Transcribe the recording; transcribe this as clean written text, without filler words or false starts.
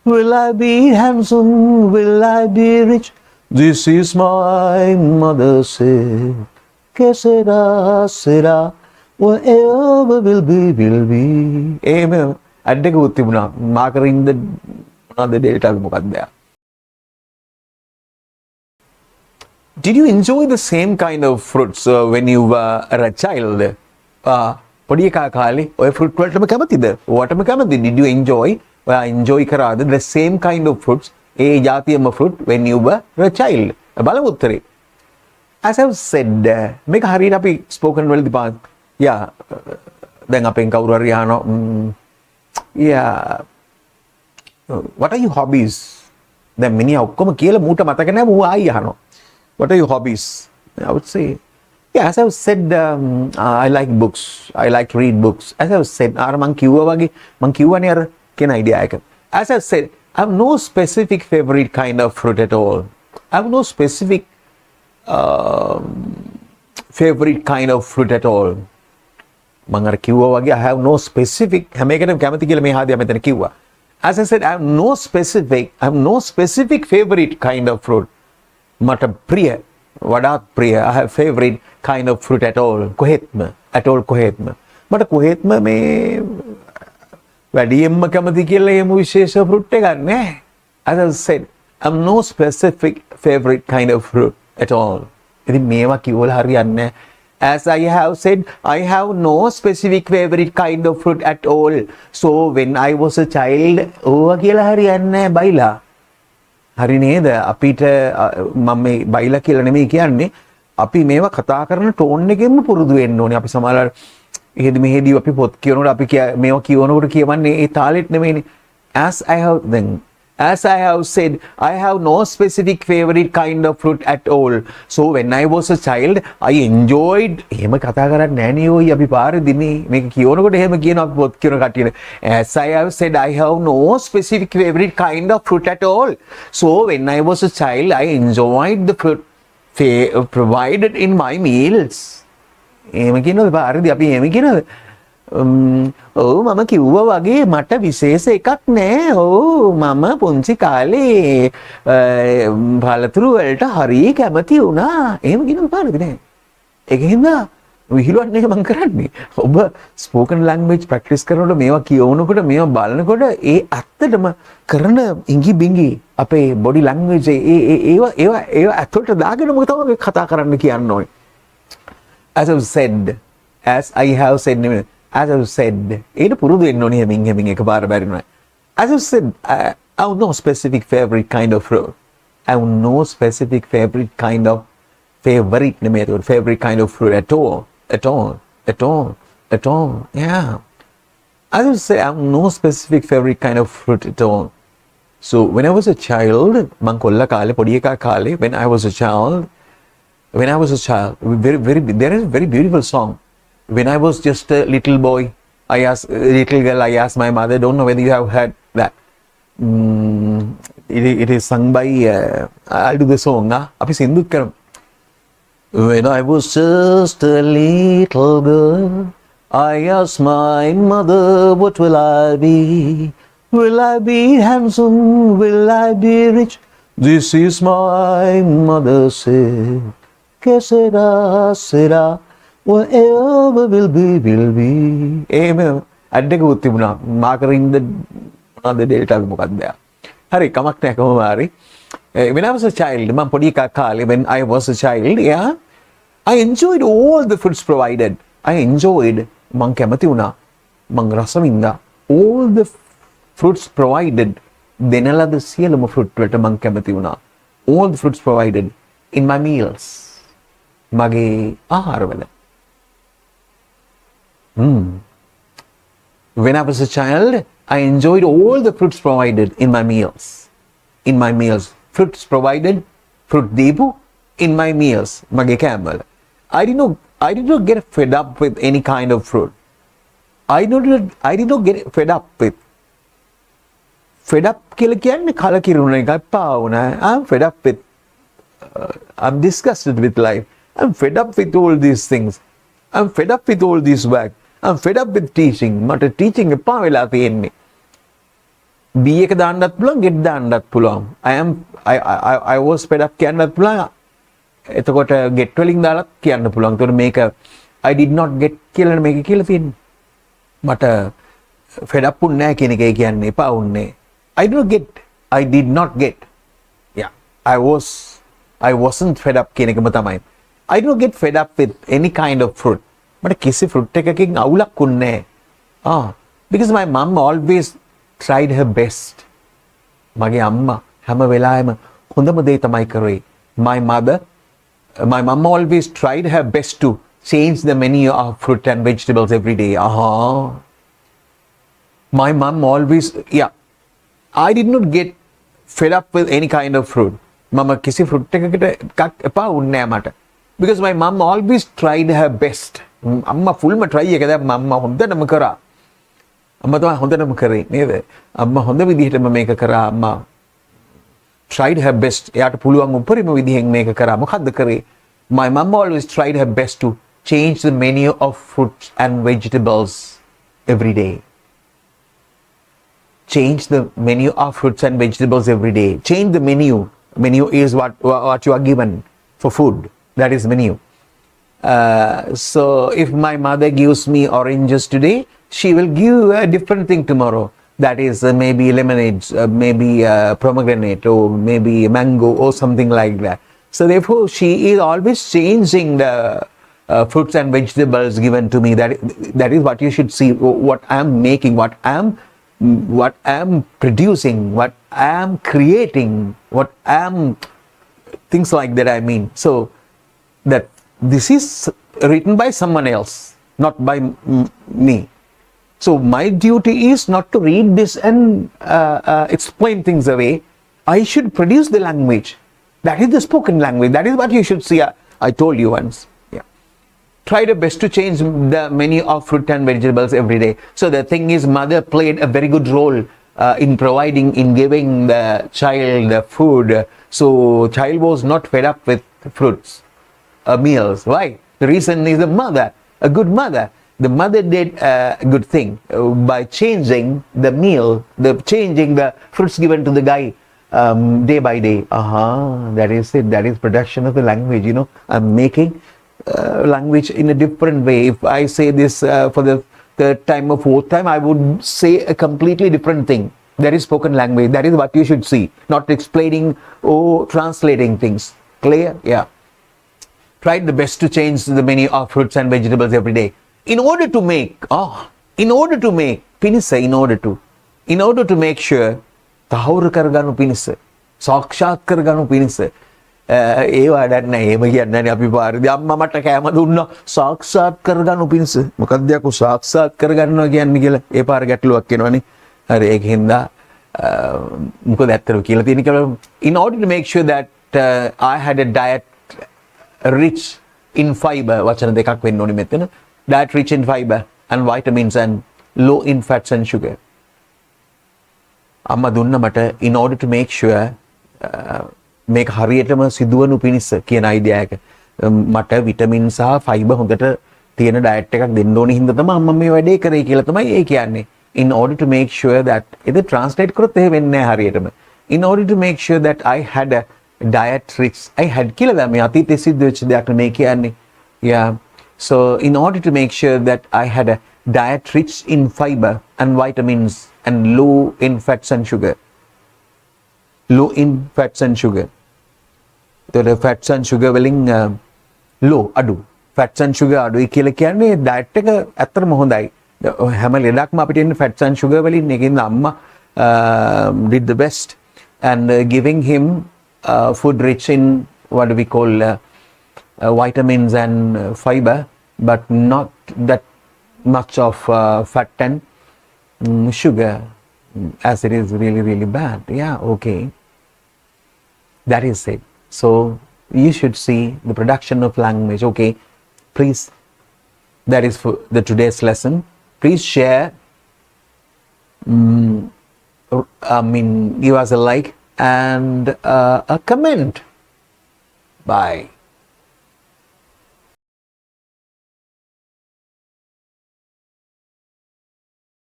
Will I be handsome? Will I be rich? This is my mother said. Que será, será. Whatever will be, will be. එහෙම add එක උත්තිබුණා. මාකරින්ද මොනවද delta මොකක්ද? Did you enjoy the same kind of fruits when you were a child? පොඩි එකා කාලේ ඔය fruit වලටම කැමතිද? ඔයාටම කැමතිද? Did you enjoy? ඔයා enjoy කරාද the same kind of fruits? A જાතියම fruit when you were a child? බලමු උත්තරේ. As I've said, මේක හරියට අපි spoken වලදී පාන. Yeah. දැන් අපෙන් කවුරු හරි අහනවා yeah. What are your hobbies? දැන් මිනිහා ඔක්කොම කියලා මූට මතක නැහැ මූ ආයි අහනවා. What are your hobbies? I would say, yeah, as I've said, I like books. I like to read books. As I've said, මං කිව්වනේ අර කියන idea එක. As I've said, I have no specific favorite kind of fruit at all. I have no specific favorite kind of fruit at all. මං අර කිව්වා වගේ I have no specific හැම එකටම කැමති කියලා මේ හාදියා මෙතන කිව්වා. As I said, I have no specific favorite kind of fruit. මට ප්‍රිය වඩාත් ප්‍රිය I have favorite kind of fruit at all කොහෙත්ම මට කොහෙත්ම මේ වැඩියෙන්ම කැමති කියලා එහෙම විශේෂ fruit එකක් නැහැ. As I said, I have no specific favorite kind of fruit at all. ඉතින් මේවා කිව්වල හරියන්නේ නැහැ. As I have said, I have no specific favorite kind of fruit at all. So when I was a child ඕවා කියලා හරියන්නේ නැහැ බයිලා. හරි නේද? අපිට මම මේ බයිලා කියලා නෙමෙයි කියන්නේ. අපි මේවා කතා කරන ටෝන් එකෙන්ම පුරුදු වෙන්න ඕනේ. අපි සමහරවල් එහෙදි මෙහෙදි අපි පොත් කියනකොට අපි මේවා කියවනකොට කියවන්නේ ඒ තාලෙත් නෙමෙයිනේ. As I have said, I have no specific favorite kind of fruit at all. So when I was a child, I enjoyed. එහෙම කතා කරන්නේ නෑනේ ඔයි අපි පාරේදීනේ. මේක කියවනකොට එහෙම කියනවා අපි පොත් කියන කට්ටියට. As I have said, I have no specific favorite kind of fruit at all. So when I was a child, I enjoyed the fruit provided in my meals. එහෙම කියනවද පාරේදී අපි එහෙම කියනවද? ඔව් මම කිව්වා වගේ මට විශේෂ එකක් නෑ. ඔව් මම පුංචි කාලේ පළතුරු වලට හරිය කැමති වුණා. එහෙම කියනවා පාරේදී නෑ. ඒකින්ද විහිළුවක් නේ මම කරන්නේ. ඔබ ස්පෝකන් ලැන්ග්වේජ් ප්‍රැක්ටිස් කරනකොට මේවා කියවනකොට මේවා බලනකොට ඒ ඇත්තටම කරන ඉඟි බිඟි අපේ බොඩි ලැන්ග්වේජ් ඒවා ඇතුළට දාගෙන මොකද තමයි කතා කරන්න කියන්න ඕනේ. As I have said, ඒක පුරුදු වෙන්න ඕනේ හැමින් එකපාර බැරි නෑ. As I said, I have no specific favorite kind of fruit. I have no specific favorite kind of fruit at all. Yeah. As I say, I have no specific favorite kind of fruit at all. So when I was a child, මං කොල්ල කාලේ පොඩි එකා කාලේ, when I was a child, there is a very beautiful song. When I was just a little boy, little girl, I asked my mother, don't know whether you have heard that. It is sung by, I'll do the song, අපි සින්දුත් කරමු. When I was just a little girl, I asked my mother, what will I be? Will I be handsome? Will I be rich? This is my mother said. Que será, será. Whatever will be, will be. එහෙම add එක උත්තිබුණා. මාකරින්ද මොනවද delta මොකක්ද? හරි කමක් නැහැ කොහොම හරි. When I was a child, මම පොඩි එකා කාලේ when I was a child, yeah, I enjoyed all the fruits provided. මං කැමති වුණා. මං රස වින්දා. All the fruits provided. දෙන ලද සියලුම fruit වලට මං කැමති වුණා. All the fruits provided in my meals. මගේ ආහාරවල. When I was a child, I enjoyed all the fruits provided in my meals. Fruits provided, fruit deepu in my meals. Mage kෑමවල. I did not get fed up with any kind of fruit. I did not get fed up with. Fed up කියලා කියන්නේ කලකිරුණ එකක් පාවුණා. I'm fed up with. I'm disgusted with life. I'm fed up with all these things. I'm fed up with all this work. I'm fed up with teaching. මට teaching එපා වෙලා තියෙන්නේ. B එක දාන්නත් පුළුවන් get දාන්නත් පුළුවන්. I was fed up කියන්නත් පුළුවන්. එතකොට get වලින් දාලත් කියන්න පුළුවන්. එතකොට මේක I did not get කියලා මේක කියලා තියෙන්නේ. මට fed up උන්නේ නැහැ කියන එකයි කියන්නේ එපා උන්නේ. I did not get. Yeah. I wasn't fed up කියන එකම තමයි. I don't get fed up with any kind of fruit. මට කිසි fruit එකකින් අවුලක් උන්නේ නැහැ. Because my mom always tried her best. මගේ අම්මා හැම වෙලාවෙම හොඳම දේ තමයි කරේ. My mom always tried her best to change the menu of fruit and vegetables every day. My mom always, I did not get fed up with any kind of fruit. මම කිසි fruit එකකට එපා උන්නේ නැහැ මට. Because my mom always tried her best. අම්මා ෆුල්ම try එක දැම්ම අම්මා හොඳටම කරා. අම්මා තමයි හොඳටම කරේ නේද? අම්මා හොඳ විදිහටම මේක කරා. අම්මා tried her best. එයාට පුළුවන් උපරිම විදිහෙන් මේක කරා. මොකද්ද කරේ? My mom always tried her best to change the menu of fruits and vegetables every day. Change the menu of fruits and vegetables every day. Change the menu. Menu is what you are given for food. That is menu. So if my mother gives me oranges today, she will give a different thing tomorrow. That is maybe lemonade, maybe pomegranate, or maybe mango, or something like that. So therefore, she is always changing the fruits and vegetables given to me. That is what you should see. What I am making, what I am producing, what I am creating, what I am things like that. I mean, so that this is written by someone else, not by me. So my duty is not to read this and explain things away. I should produce the language. That is the spoken language. That is what you should see. I told you once. Yeah. Try the best to change the menu of fruit and vegetables every day. So the thing is, mother played a very good role in providing, in giving the child the food. So child was not fed up with fruits. Meals. Why? The reason is the mother, a good mother. The mother did a good thing by changing the meal, changing the fruits given to the guy day by day. That is it. That is production of the language. You know, I'm making language in a different way. If I say this for the third time or fourth time, I would say a completely different thing. That is spoken language. That is what you should see, not explaining or translating things. Clear? Yeah. Try the best to change the menu of fruits and vegetables every day. In order to make sure තහවුරු කරගනු පිණිස සාක්ෂාත් කරගනු පිණිස ඒ වඩක් නැහැ. එහෙම කියන්නේ නැහැ අපි පාරදී අම්මා මට කෑම දුන්නා සාක්ෂාත් කරගනු පිණිස. මොකක්ද යකෝ සාක්ෂාත් කරගන්නවා කියන්නේ කියලා ඒ පාර ගැටලුවක් එනවනේ. හරි ඒකින්ද මොකද ඇත්තටම කියලා තියෙන කියලා in order to make sure that I had a diet rich in fiber වචන දෙකක් වෙන්න ඕනේ මෙතන. Diet rich in fiber and vitamins and low in fats and sugar. අම්මා දුන්න මට in order to make sure මේක හරියටම සිදුවනු පිණිස කියන අයිඩියා එක මට විටමින් සහ ෆයිබර් හොඳට තියෙන ඩයට් එකක් දෙන්න ඕනේ හින්දා තමයි අම්මා මේ වැඩේ කරේ කියලා තමයි ඒ කියන්නේ. In order to make sure that it translate කරොත් එහෙ වෙන්නේ නැහැ හරියටම. In order to make sure that I had a diet rich, I had කියලා මේ අතීතයේ සිද්ධ වෙච්ච දෙයක් මේ කියන්නේ. Yeah. So in order to make sure that I had a diet rich in fiber and vitamins and low in fats and sugar. Low in fats and sugar. The fats and sugar වලින් low අඩු. Fats and sugar අඩුයි කියලා කියන්නේ diet එක ඇත්තටම හොඳයි. හැම ලෙඩක්ම අපිට එන්නේ fats and sugar වලින්. ඒකින්ද අම්මා did the best and giving him food rich in what do we call vitamins and fiber, but not that much of fat and sugar as it is really bad. Yeah, okay. That is it. So you should see the production of language. Okay, please, that is for the today's lesson. Please share, give us a like and a comment. Bye.